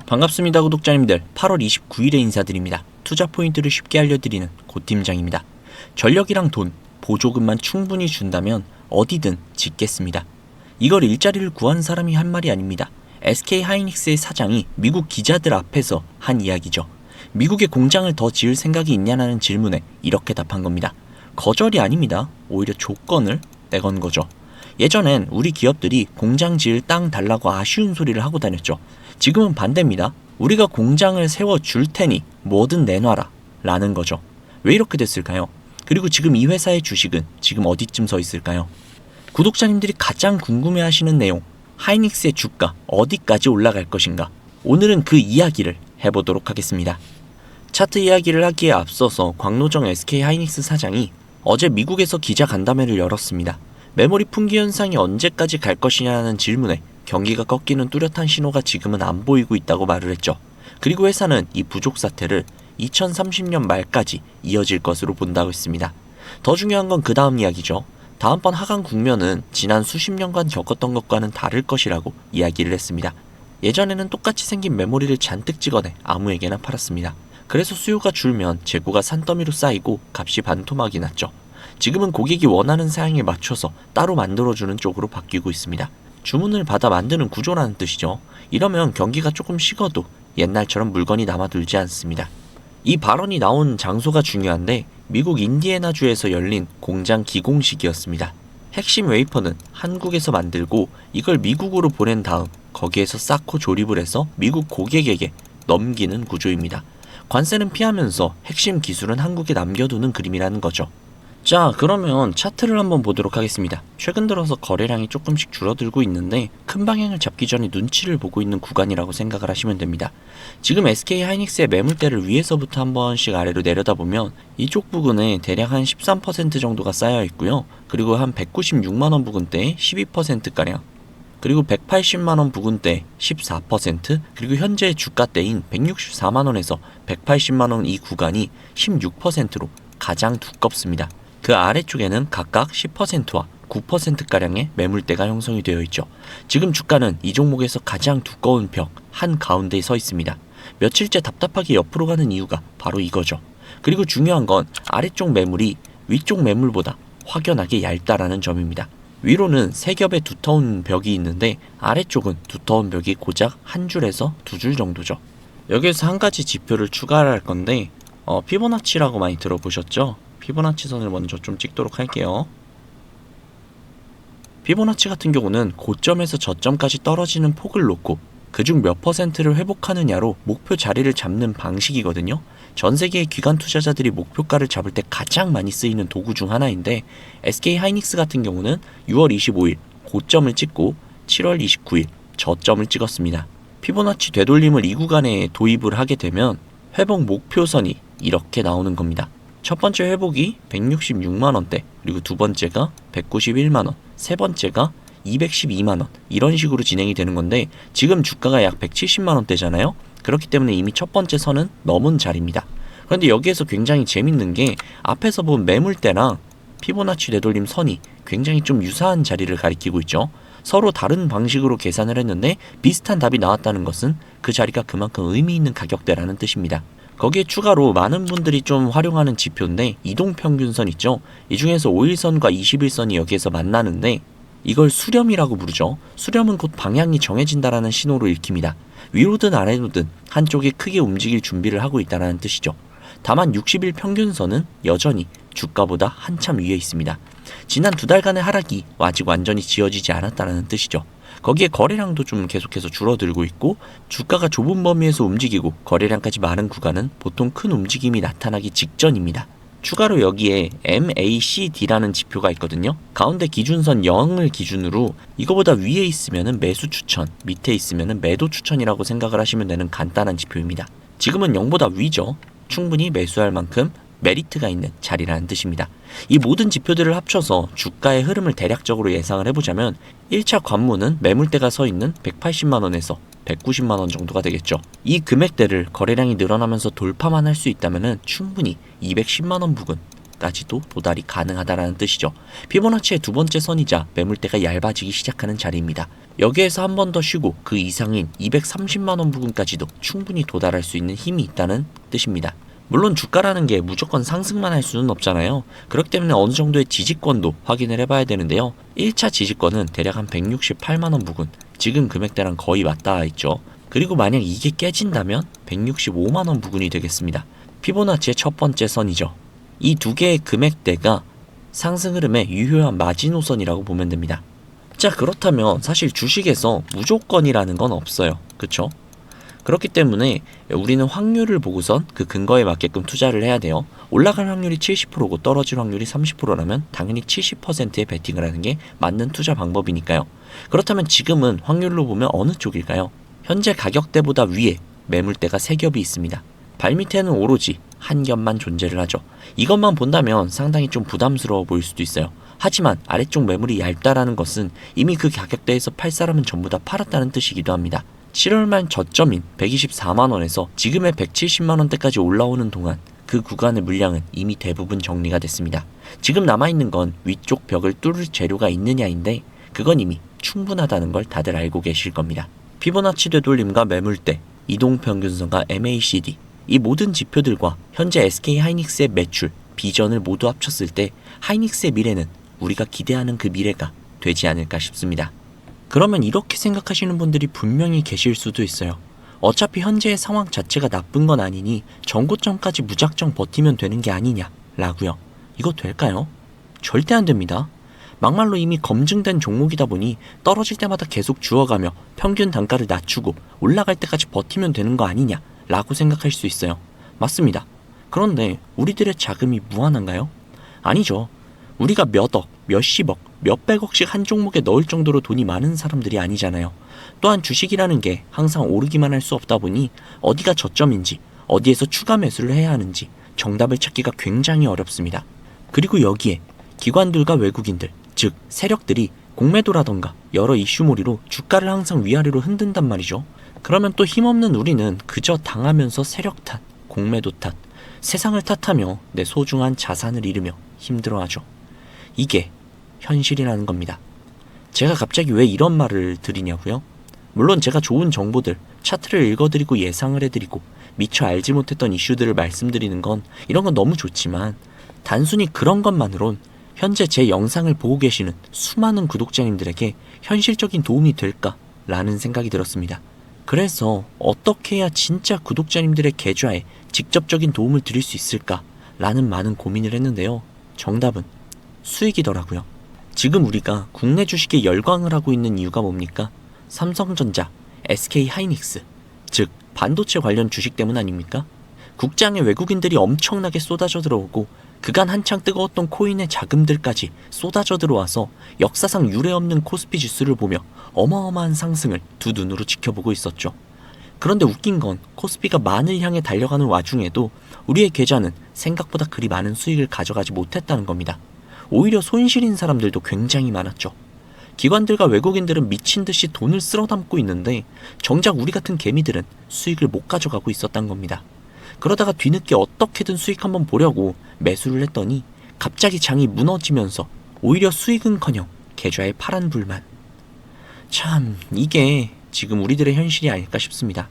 반갑습니다 구독자님들. 8월 29일에 인사드립니다. 투자 포인트를 쉽게 알려드리는 고팀장입니다. 전력이랑 돈, 보조금만 충분히 준다면 어디든 짓겠습니다. 이걸 일자리를 구한 사람이 한 말이 아닙니다. SK 하이닉스의 사장이 미국 기자들 앞에서 한 이야기죠. 미국에 공장을 더 지을 생각이 있냐는 질문에 이렇게 답한 겁니다. 거절이 아닙니다. 오히려 조건을 내건 거죠. 예전엔 우리 기업들이 공장 지을 땅 달라고 아쉬운 소리를 하고 다녔죠. 지금은 반대입니다. 우리가 공장을 세워줄 테니 뭐든 내놔라 라는 거죠. 왜 이렇게 됐을까요? 그리고 지금 이 회사의 주식은 지금 어디쯤 서 있을까요? 구독자님들이 가장 궁금해하시는 내용, 하이닉스의 주가 어디까지 올라갈 것인가? 오늘은 그 이야기를 해보도록 하겠습니다. 차트 이야기를 하기에 앞서서 광노정 SK 하이닉스 사장이 어제 미국에서 기자 간담회를 열었습니다. 메모리 품귀 현상이 언제까지 갈 것이냐는 질문에 경기가 꺾이는 뚜렷한 신호가 지금은 안 보이고 있다고 말을 했죠. 그리고 회사는 이 부족 사태를 2030년 말까지 이어질 것으로 본다고 했습니다. 더 중요한 건 그 다음 이야기죠. 다음번 하강 국면은 지난 수십 년간 겪었던 것과는 다를 것이라고 이야기를 했습니다. 예전에는 똑같이 생긴 메모리를 잔뜩 찍어내 아무에게나 팔았습니다. 그래서 수요가 줄면 재고가 산더미로 쌓이고 값이 반토막이 났죠. 지금은 고객이 원하는 사양에 맞춰서 따로 만들어주는 쪽으로 바뀌고 있습니다. 주문을 받아 만드는 구조라는 뜻이죠. 이러면 경기가 조금 식어도 옛날처럼 물건이 남아돌지 않습니다. 이 발언이 나온 장소가 중요한데 미국 인디애나주에서 열린 공장 기공식이었습니다. 핵심 웨이퍼는 한국에서 만들고 이걸 미국으로 보낸 다음 거기에서 쌓고 조립을 해서 미국 고객에게 넘기는 구조입니다. 관세는 피하면서 핵심 기술은 한국에 남겨두는 그림이라는 거죠. 자, 그러면 차트를 한번 보도록 하겠습니다. 최근 들어서 거래량이 조금씩 줄어들고 있는데 큰 방향을 잡기 전에 눈치를 보고 있는 구간이라고 생각을 하시면 됩니다. 지금 SK 하이닉스의 매물대를 위에서부터 한 번씩 아래로 내려다보면 이쪽 부근에 대략 한 13% 정도가 쌓여 있고요. 그리고 한 196만원 부근대에 12%가량, 그리고 180만원 부근대 14%, 그리고 현재 주가대인 164만원에서 180만원 이 구간이 16%로 가장 두껍습니다. 그 아래쪽에는 각각 10%와 9%가량의 매물대가 형성이 되어 있죠. 지금 주가는 이 종목에서 가장 두꺼운 벽 한가운데에 서 있습니다. 며칠째 답답하게 옆으로 가는 이유가 바로 이거죠. 그리고 중요한 건 아래쪽 매물이 위쪽 매물보다 확연하게 얇다라는 점입니다. 위로는 세 겹의 두터운 벽이 있는데 아래쪽은 두터운 벽이 고작 한 줄에서 두 줄 정도죠. 여기에서 한 가지 지표를 추가할 건데 피보나치라고 많이 들어보셨죠? 피보나치 선을 먼저 좀 찍도록 할게요. 피보나치 같은 경우는 고점에서 저점까지 떨어지는 폭을 놓고 그중 몇 퍼센트를 회복하느냐로 목표 자리를 잡는 방식이거든요. 전 세계의 기관 투자자들이 목표가를 잡을 때 가장 많이 쓰이는 도구 중 하나인데 SK 하이닉스 같은 경우는 6월 25일 고점을 찍고 7월 29일 저점을 찍었습니다. 피보나치 되돌림을 이 구간에 도입을 하게 되면 회복 목표선이 이렇게 나오는 겁니다. 첫 번째 회복이 166만원대, 그리고 두 번째가 191만원, 세 번째가 212만원, 이런 식으로 진행이 되는 건데 지금 주가가 약 170만원대잖아요. 그렇기 때문에 이미 첫 번째 선은 넘은 자리입니다. 그런데 여기에서 굉장히 재밌는 게 앞에서 본 매물대랑 피보나치 되돌림 선이 굉장히 좀 유사한 자리를 가리키고 있죠. 서로 다른 방식으로 계산을 했는데 비슷한 답이 나왔다는 것은 그 자리가 그만큼 의미 있는 가격대라는 뜻입니다. 거기에 추가로 많은 분들이 좀 활용하는 지표인데 이동평균선 있죠. 이 중에서 5일선과 21선이 여기에서 만나는데 이걸 수렴이라고 부르죠. 수렴은 곧 방향이 정해진다라는 신호로 읽힙니다. 위로든 아래로든 한쪽이 크게 움직일 준비를 하고 있다는 뜻이죠. 다만 60일 평균선은 여전히 주가보다 한참 위에 있습니다. 지난 두 달간의 하락이 아직 완전히 지어지지 않았다는 뜻이죠. 거기에 거래량도 좀 계속해서 줄어들고 있고 주가가 좁은 범위에서 움직이고 거래량까지 많은 구간은 보통 큰 움직임이 나타나기 직전입니다. 추가로 여기에 MACD라는 지표가 있거든요. 가운데 기준선 0을 기준으로 이거보다 위에 있으면 매수 추천, 밑에 있으면 매도 추천이라고 생각을 하시면 되는 간단한 지표입니다. 지금은 0보다 위죠. 충분히 매수할 만큼 메리트가 있는 자리라는 뜻입니다. 이 모든 지표들을 합쳐서 주가의 흐름을 대략적으로 예상을 해보자면 1차 관문은 매물대가 서 있는 180만원에서 190만원 정도가 되겠죠. 이 금액대를 거래량이 늘어나면서 돌파만 할 수 있다면 충분히 210만원 부근, 까지도 도달이 가능하다라는 뜻이죠. 피보나치의 두 번째 선이자 매물대가 얇아지기 시작하는 자리입니다. 여기에서 한 번 더 쉬고 그 이상인 230만원 부근까지도 충분히 도달할 수 있는 힘이 있다는 뜻입니다. 물론 주가라는 게 무조건 상승만 할 수는 없잖아요. 그렇기 때문에 어느 정도의 지지권도 확인을 해봐야 되는데요. 1차 지지권은 대략 한 168만원 부근, 지금 금액대랑 거의 맞닿아 있죠. 그리고 만약 이게 깨진다면 165만원 부근이 되겠습니다. 피보나치의 첫 번째 선이죠. 이 두 개의 금액대가 상승 흐름의 유효한 마지노선이라고 보면 됩니다. 자, 그렇다면 사실 주식에서 무조건이라는 건 없어요. 그쵸? 그렇기 때문에 우리는 확률을 보고선 그 근거에 맞게끔 투자를 해야 돼요. 올라갈 확률이 70%고 떨어질 확률이 30%라면 당연히 70%의 베팅을 하는 게 맞는 투자 방법이니까요. 그렇다면 지금은 확률로 보면 어느 쪽일까요? 현재 가격대보다 위에 매물대가 3겹이 있습니다. 발밑에는 오로지 한 겹만 존재를 하죠. 이것만 본다면 상당히 좀 부담스러워 보일 수도 있어요. 하지만 아래쪽 매물이 얇다라는 것은 이미 그 가격대에서 팔 사람은 전부 다 팔았다는 뜻이기도 합니다. 7월 말 저점인 124만원에서 지금의 170만원대까지 올라오는 동안 그 구간의 물량은 이미 대부분 정리가 됐습니다. 지금 남아있는 건 위쪽 벽을 뚫을 재료가 있느냐인데 그건 이미 충분하다는 걸 다들 알고 계실 겁니다. 피보나치 되돌림과 매물대, 이동평균선과 MACD, 이 모든 지표들과 현재 SK하이닉스의 매출, 비전을 모두 합쳤을 때 하이닉스의 미래는 우리가 기대하는 그 미래가 되지 않을까 싶습니다. 그러면 이렇게 생각하시는 분들이 분명히 계실 수도 있어요. 어차피 현재의 상황 자체가 나쁜 건 아니니 전고점까지 무작정 버티면 되는 게 아니냐 라고요. 이거 될까요? 절대 안 됩니다. 막말로 이미 검증된 종목이다 보니 떨어질 때마다 계속 주워가며 평균 단가를 낮추고 올라갈 때까지 버티면 되는 거 아니냐 라고 생각할 수 있어요. 맞습니다. 그런데 우리들의 자금이 무한한가요? 아니죠. 우리가 몇억, 몇십억, 몇백억씩 한 종목에 넣을 정도로 돈이 많은 사람들이 아니잖아요. 또한 주식이라는 게 항상 오르기만 할 수 없다 보니 어디가 저점인지, 어디에서 추가 매수를 해야 하는지 정답을 찾기가 굉장히 어렵습니다. 그리고 여기에 기관들과 외국인들, 즉 세력들이 공매도라던가 여러 이슈몰이로 주가를 항상 위아래로 흔든단 말이죠. 그러면 또 힘없는 우리는 그저 당하면서 세력 탓, 공매도 탓, 세상을 탓하며 내 소중한 자산을 잃으며 힘들어하죠. 이게 현실이라는 겁니다. 제가 갑자기 왜 이런 말을 드리냐고요? 물론 제가 좋은 정보들, 차트를 읽어드리고 예상을 해드리고 미처 알지 못했던 이슈들을 말씀드리는 건 이런 건 너무 좋지만 단순히 그런 것만으론 현재 제 영상을 보고 계시는 수많은 구독자님들에게 현실적인 도움이 될까라는 생각이 들었습니다. 그래서 어떻게 해야 진짜 구독자님들의 계좌에 직접적인 도움을 드릴 수 있을까라는 많은 고민을 했는데요. 정답은 수익이더라고요. 지금 우리가 국내 주식에 열광을 하고 있는 이유가 뭡니까? 삼성전자, SK하이닉스, 즉 반도체 관련 주식 때문 아닙니까? 국장에 외국인들이 엄청나게 쏟아져 들어오고 그간 한창 뜨거웠던 코인의 자금들까지 쏟아져 들어와서 역사상 유례없는 코스피 지수를 보며 어마어마한 상승을 두 눈으로 지켜보고 있었죠. 그런데 웃긴 건 코스피가 만을 향해 달려가는 와중에도 우리의 계좌는 생각보다 그리 많은 수익을 가져가지 못했다는 겁니다. 오히려 손실인 사람들도 굉장히 많았죠. 기관들과 외국인들은 미친듯이 돈을 쓸어 담고 있는데 정작 우리 같은 개미들은 수익을 못 가져가고 있었단 겁니다. 그러다가 뒤늦게 어떻게든 수익 한번 보려고 매수를 했더니 갑자기 장이 무너지면서 오히려 수익은커녕 계좌에 파란불만. 참 이게 지금 우리들의 현실이 아닐까 싶습니다.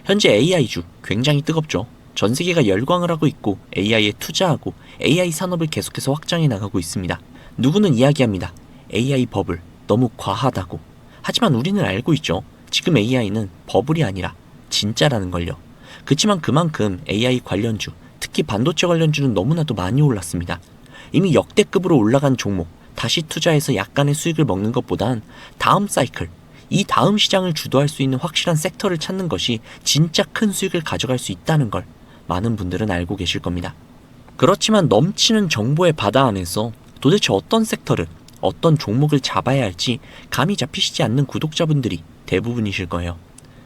현재 AI주 굉장히 뜨겁죠. 전 세계가 열광을 하고 있고 AI에 투자하고 AI 산업을 계속해서 확장해 나가고 있습니다. 누구는 이야기합니다. AI 버블 너무 과하다고. 하지만 우리는 알고 있죠. 지금 AI는 버블이 아니라 진짜라는 걸요. 그치만 그만큼 AI 관련주, 특히 반도체 관련주는 너무나도 많이 올랐습니다. 이미 역대급으로 올라간 종목, 다시 투자해서 약간의 수익을 먹는 것보단 다음 사이클, 이 다음 시장을 주도할 수 있는 확실한 섹터를 찾는 것이 진짜 큰 수익을 가져갈 수 있다는 걸 많은 분들은 알고 계실 겁니다. 그렇지만 넘치는 정보의 바다 안에서 도대체 어떤 섹터를, 어떤 종목을 잡아야 할지 감이 잡히시지 않는 구독자분들이 대부분이실 거예요.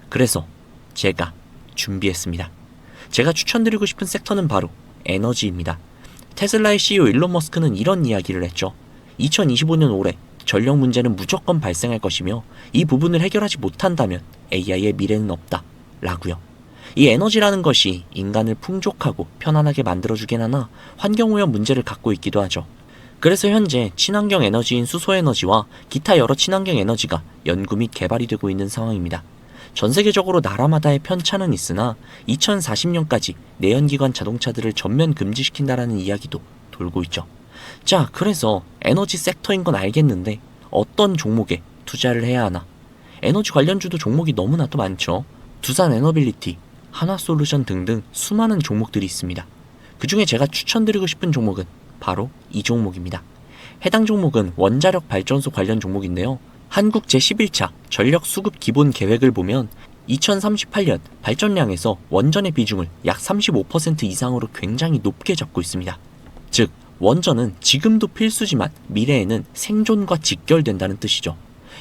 그래서 제가 준비했습니다. 제가 추천드리고 싶은 섹터는 바로 에너지입니다. 테슬라의 CEO 일론 머스크는 이런 이야기를 했죠. 2025년 올해 전력 문제는 무조건 발생할 것이며 이 부분을 해결하지 못한다면 AI의 미래는 없다 라고요. 이 에너지라는 것이 인간을 풍족하고 편안하게 만들어주긴 하나 환경오염 문제를 갖고 있기도 하죠. 그래서 현재 친환경 에너지인 수소에너지와 기타 여러 친환경 에너지가 연구 및 개발이 되고 있는 상황입니다. 전 세계적으로 나라마다의 편차는 있으나 2040년까지 내연기관 자동차들을 전면 금지시킨다라는 이야기도 돌고 있죠. 자, 그래서 에너지 섹터인 건 알겠는데 어떤 종목에 투자를 해야 하나? 에너지 관련주도 종목이 너무나도 많죠. 두산 에너빌리티, 한화솔루션 등등 수많은 종목들이 있습니다. 그 중에 제가 추천드리고 싶은 종목은 바로 이 종목입니다. 해당 종목은 원자력 발전소 관련 종목인데요. 한국 제11차 전력 수급 기본 계획을 보면 2038년 발전량에서 원전의 비중을 약 35% 이상으로 굉장히 높게 잡고 있습니다. 즉, 원전은 지금도 필수지만 미래에는 생존과 직결된다는 뜻이죠.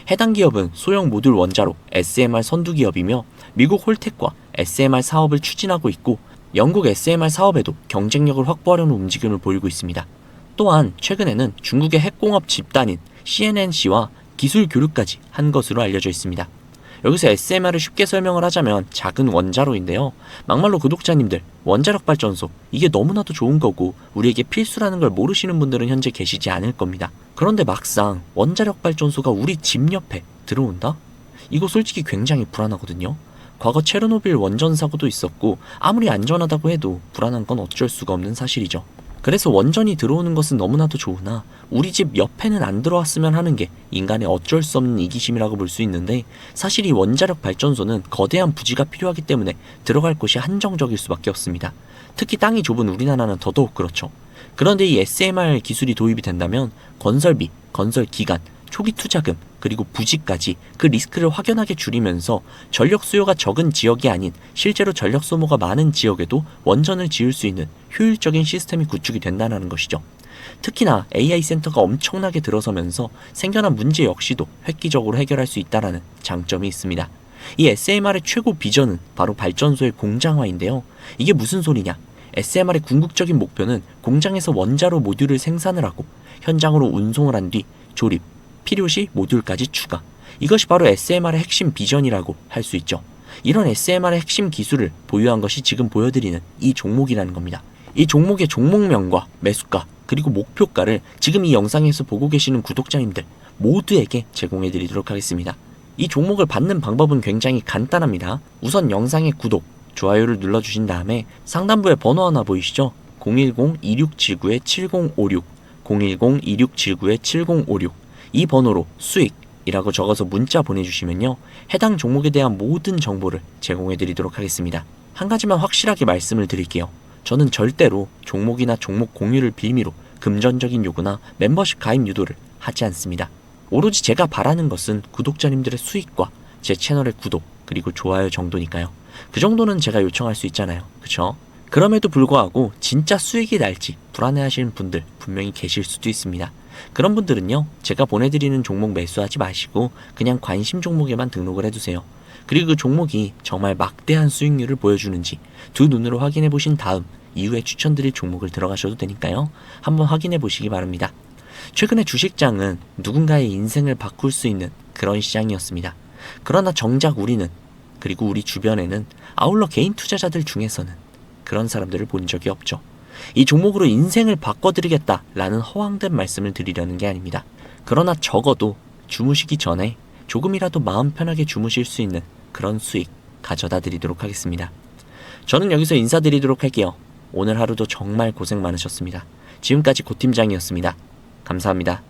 해당 기업은 소형 모듈 원자로 SMR 선두 기업이며 미국 홀텍과 SMR 사업을 추진하고 있고 영국 SMR 사업에도 경쟁력을 확보하려는 움직임을 보이고 있습니다. 또한 최근에는 중국의 핵공업 집단인 CNNC와 기술 교류까지 한 것으로 알려져 있습니다. 여기서 SMR을 쉽게 설명을 하자면 작은 원자로인데요. 막말로 구독자님들, 원자력 발전소 이게 너무나도 좋은 거고 우리에게 필수라는 걸 모르시는 분들은 현재 계시지 않을 겁니다. 그런데 막상 원자력 발전소가 우리 집 옆에 들어온다? 이거 솔직히 굉장히 불안하거든요. 과거 체르노빌 원전 사고도 있었고 아무리 안전하다고 해도 불안한 건 어쩔 수가 없는 사실이죠. 그래서 원전이 들어오는 것은 너무나도 좋으나 우리 집 옆에는 안 들어왔으면 하는 게 인간의 어쩔 수 없는 이기심이라고 볼 수 있는데, 사실 이 원자력 발전소는 거대한 부지가 필요하기 때문에 들어갈 곳이 한정적일 수밖에 없습니다. 특히 땅이 좁은 우리나라는 더더욱 그렇죠. 그런데 이 SMR 기술이 도입이 된다면 건설비, 건설 기간, 초기 투자금, 그리고 부지까지 그 리스크를 확연하게 줄이면서 전력 수요가 적은 지역이 아닌 실제로 전력 소모가 많은 지역에도 원전을 지을 수 있는 효율적인 시스템이 구축이 된다는 것이죠. 특히나 AI 센터가 엄청나게 들어서면서 생겨난 문제 역시도 획기적으로 해결할 수 있다는 장점이 있습니다. 이 SMR의 최고 비전은 바로 발전소의 공장화인데요. 이게 무슨 소리냐? SMR의 궁극적인 목표는 공장에서 원자로 모듈을 생산을 하고 현장으로 운송을 한 뒤 조립, 필요시 모듈까지 추가. 이것이 바로 SMR의 핵심 비전이라고 할 수 있죠. 이런 SMR의 핵심 기술을 보유한 것이 지금 보여드리는 이 종목이라는 겁니다. 이 종목의 종목명과 매수가 그리고 목표가를 지금 이 영상에서 보고 계시는 구독자님들 모두에게 제공해 드리도록 하겠습니다. 이 종목을 받는 방법은 굉장히 간단합니다. 우선 영상의 구독, 좋아요를 눌러주신 다음에 상단부에 번호 하나 보이시죠? 010-2679-7056 010-2679-7056 이 번호로 수익이라고 적어서 문자 보내주시면요, 해당 종목에 대한 모든 정보를 제공해 드리도록 하겠습니다. 한 가지만 확실하게 말씀을 드릴게요. 저는 절대로 종목이나 종목 공유를 빌미로 금전적인 요구나 멤버십 가입 유도를 하지 않습니다. 오로지 제가 바라는 것은 구독자님들의 수익과 제 채널의 구독 그리고 좋아요 정도니까요. 그 정도는 제가 요청할 수 있잖아요. 그쵸? 그럼에도 불구하고 진짜 수익이 날지 불안해하시는 분들 분명히 계실 수도 있습니다. 그런 분들은요, 제가 보내드리는 종목 매수하지 마시고 그냥 관심 종목에만 등록을 해두세요. 그리고 그 종목이 정말 막대한 수익률을 보여주는지 두 눈으로 확인해 보신 다음 이후에 추천드릴 종목을 들어가셔도 되니까요. 한번 확인해 보시기 바랍니다. 최근에 주식장은 누군가의 인생을 바꿀 수 있는 그런 시장이었습니다. 그러나 정작 우리는, 그리고 우리 주변에는 아울러 개인 투자자들 중에서는 그런 사람들을 본 적이 없죠. 이 종목으로 인생을 바꿔드리겠다라는 허황된 말씀을 드리려는 게 아닙니다. 그러나 적어도 주무시기 전에 조금이라도 마음 편하게 주무실 수 있는 그런 수익 가져다 드리도록 하겠습니다. 저는 여기서 인사드리도록 할게요. 오늘 하루도 정말 고생 많으셨습니다. 지금까지 고팀장이었습니다. 감사합니다.